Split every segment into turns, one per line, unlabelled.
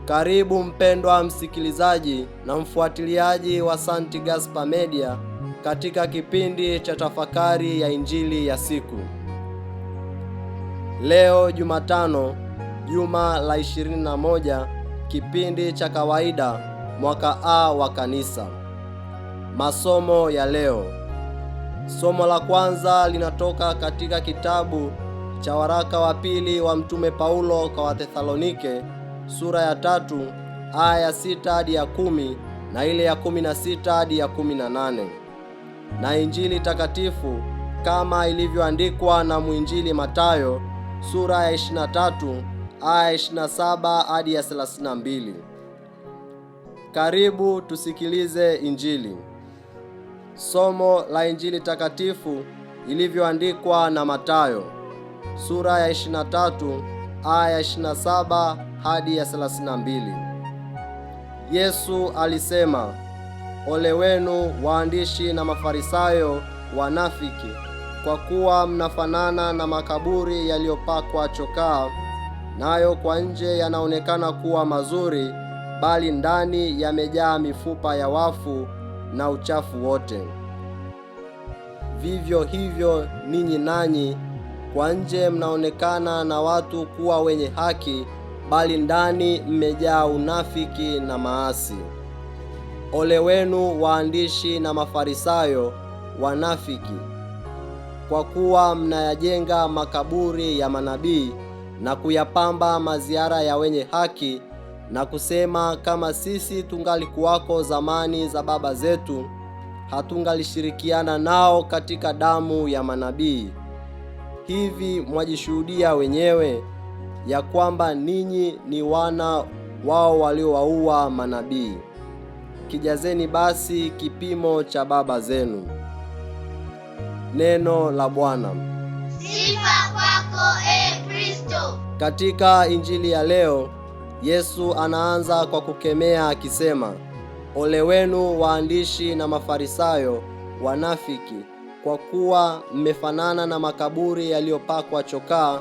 Karibu mpendwa msikilizaji na mfuatiliaji wa St. Gaspar Media katika kipindi cha tafakari ya Injili ya siku. Leo Jumatano, juma la 21, kipindi cha kawaida, mwaka A wa Kanisa. Masomo ya leo. Somo la kwanza linatoka katika kitabu cha waraka wa pili wa Mtume Paulo kwa Wathesalonike, sura ya 3 aya 6 hadi ya 10 na ile ya 16 hadi ya 18. Na Injili takatifu kama ilivyoandikwa na mwinjili Mathayo, sura ya 23 aya 27 hadi ya 32. Karibu tusikilize Injili. Somo la Injili takatifu ilivyoandikwa na Mathayo, sura ya 23 aya 27 hadi ya 32. Yesu alisema, ole wenu waandishi na Mafarisayo wanafiki, kwa kuwa mnafanana na makaburi yaliyopakwa chokaa, nayo kwa nje yanaonekana kuwa mazuri, bali ndani yamejaa mifupa ya wafu na uchafu wote. Vivyo hivyo ninyi nanyi, kwa nje mnaonekana na watu kuwa wenye haki, bali ndani mmejaa unafiki na maasi. Ole wenu waandishi na Mafarisayo wanafiki, kwa kuwa mnayajenga makaburi ya manabii na kuyapamba maziara ya wenye haki, na kusema, kama sisi tungalikuwako zamani za baba zetu, hatungalishirikiana nao katika damu ya manabii. Hivi mwajishuhudia wenyewe ya kwamba ninyi ni wana wao waliowaua manabii. Kijazeni basi kipimo cha baba zenu. Neno la Bwana.
Sifa kwako Kristo.
Katika Injili ya leo, Yesu anaanza kwa kukemea akisema, ole wenu waandishi na Mafarisayo wanafiki, kwa kuwa mmefanana na makaburi yaliyopakwa chokaa,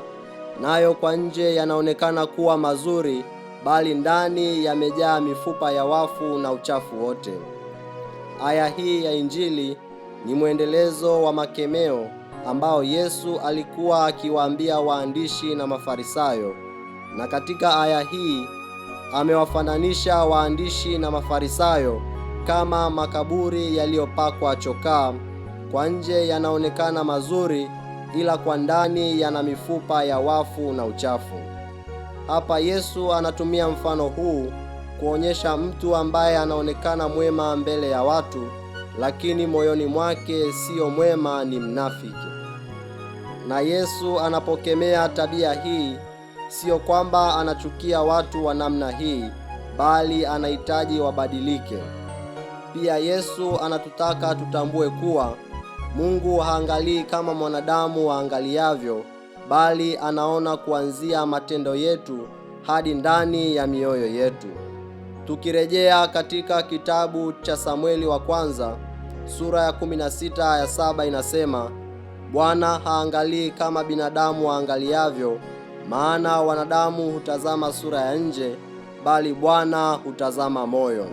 nayo kwa nje yanaonekana kuwa mazuri, bali ndani yamejaa mifupa ya wafu na uchafu wote. Aya hii ya Injili ni mwendelezo wa makemeo ambao Yesu alikuwa akiwaambia waandishi na Mafarisayo. Na katika aya hii amewafananisha waandishi na Mafarisayo kama makaburi yaliyopakwa chokaa, kwa nje yanaonekana mazuri, ila kwa ndani yana mifupa ya wafu na uchafu. Hapa Yesu anatumia mfano huu kuonyesha mtu ambaye anaonekana mwema mbele ya watu, lakini moyoni mwake siyo mwema, ni mnafiki. Na Yesu anapokemea tabia hii, siyo kwamba anachukia watu wa namna hii, bali anahitaji wabadilike. Pia Yesu anatutaka tutambue kuwa Mungu haangalii kama mwanadamu aangaliavyo, bali anaona kuanzia matendo yetu hadi ndani ya mioyo yetu. Tukirejea katika kitabu cha Samueli wa kwanza, sura ya 16 aya 7 inasema, Bwana haangalii kama binadamu aangaliavyo, maana wanadamu hutazama sura ya nje, bali Bwana hutazama moyo.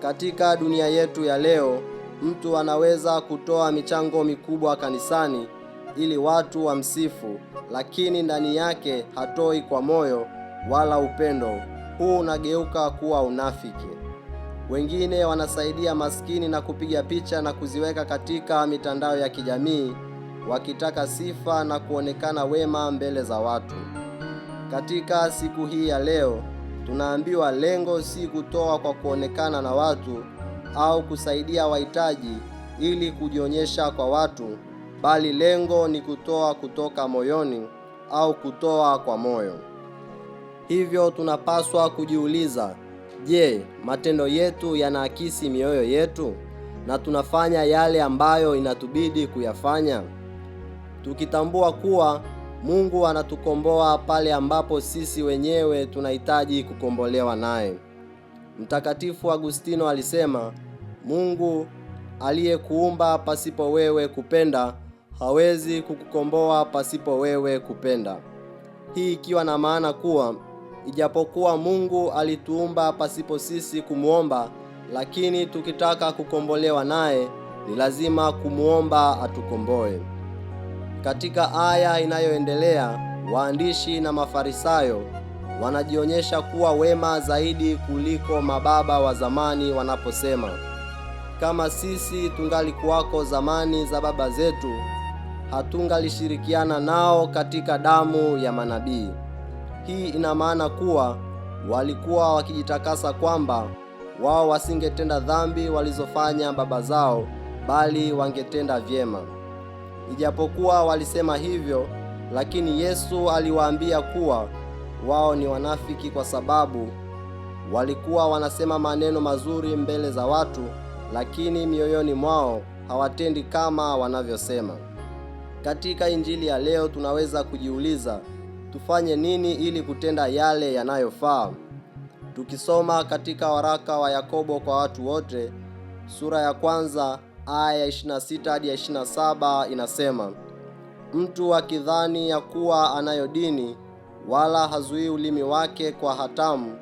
Katika dunia yetu ya leo, mtu anaweza kutoa michango mikubwa kanisani ili watu wamsifu, lakini ndani yake hatoi kwa moyo wala upendo. Huu unageuka kuwa unafiki. Wengine wanasaidia maskini na kupiga picha na kuziweka katika mitandao ya kijamii, wakitaka sifa na kuonekana wema mbele za watu. Katika siku hii ya leo, tunaambiwa lengo si kutoa kwa kuonekana na watu au kusaidia wahitaji ili kujionyesha kwa watu, bali lengo ni kutoa kutoka moyoni au kutoa kwa moyo. Hivyo tunapaswa kujiuliza, je, matendo yetu yanaakisi mioyo yetu, na tunafanya yale ambayo inatubidi kuyafanya? Tukitambua kuwa Mungu anatukomboa pale ambapo sisi wenyewe tunahitaji kukombolewa naye. Mtakatifu Agustino alisema, Mungu aliyekuumba pasipo wewe kupenda hawezi kukukomboa pasipo wewe kupenda. Hii ikiwa na maana kuwa Ijapokuwa Mungu alituumba pasipo sisi kumuomba, lakini tukitaka kukombolewa naye, ni lazima kumuomba atukomboe. Katika aya inayoendelea, waandishi na Mafarisayo wanajionyesha kuwa wema zaidi kuliko mababa wa zamani wanaposema, kama sisi tungalikuwako zamani za baba zetu, hatungalishirikiana nao katika damu ya manabii. Hii ina maana kuwa walikuwa wakijitakasa kwamba wao wasingetenda dhambi walizofanya baba zao, bali wangetenda vyema. Ijapokuwa walisema hivyo, lakini Yesu aliwaambia kuwa wao ni wanafiki, kwa sababu walikuwa wanasema maneno mazuri mbele za watu, lakini mioyoni mwao hawatendi kama wanavyosema. Katika Injili ya leo tunaweza kujiuliza, tufanye nini ili kutenda yale yanayofaa? Tukisoma katika waraka wa Yakobo kwa watu wote, sura ya 1 aya 26 hadi 27 inasema, mtu akidhani ya kuwa anayo dini, wala hazuii ulimi wake kwa hatamu,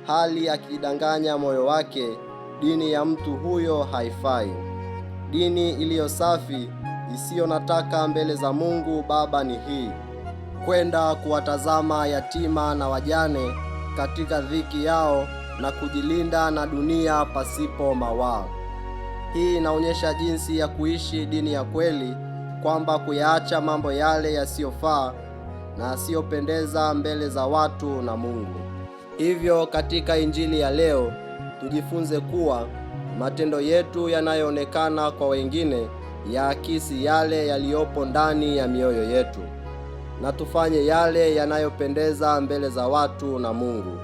hali akidanganya moyo wake, dini ya mtu huyo haifai. Dini iliyo safi, isiyo na taka mbele za Mungu Baba ni hii: kwenda kuwatazama yatima na wajane katika dhiki yao na kujilinda na dunia pasipo mawaa. Hii inaonyesha jinsi ya kuishi dini ya kweli, kwamba kuyaacha mambo yale yasiyofaa na yasiyopendeza mbele za watu na Mungu. Hivyo katika Injili ya leo tujifunze kuwa matendo yetu yanayoonekana kwa wengine yaakisi yale yaliyopo ndani ya mioyo yetu, na tufanye yale yanayopendeza mbele za watu na Mungu.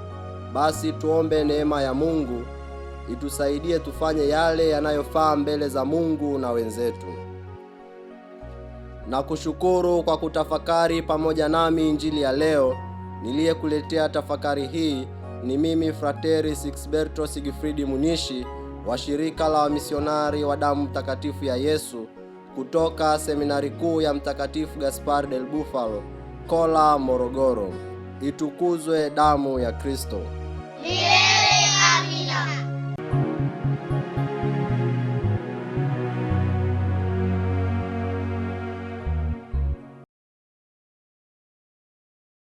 Basi tuombe neema ya Mungu itusaidie tufanye yale yanayofaa mbele za Mungu na wenzetu. Na kushukuru kwa kutafakari pamoja nami Injili ya leo. Niliyekuletea tafakari hii ni mimi Frateri Sixberto Sigifridi Munishi wa shirika la wamisionari wa damu mtakatifu ya Yesu kutoka seminari kuu ya Mtakatifu Gaspar del Bufalo, Kola, Morogoro. Itukuzwe damu ya Kristo!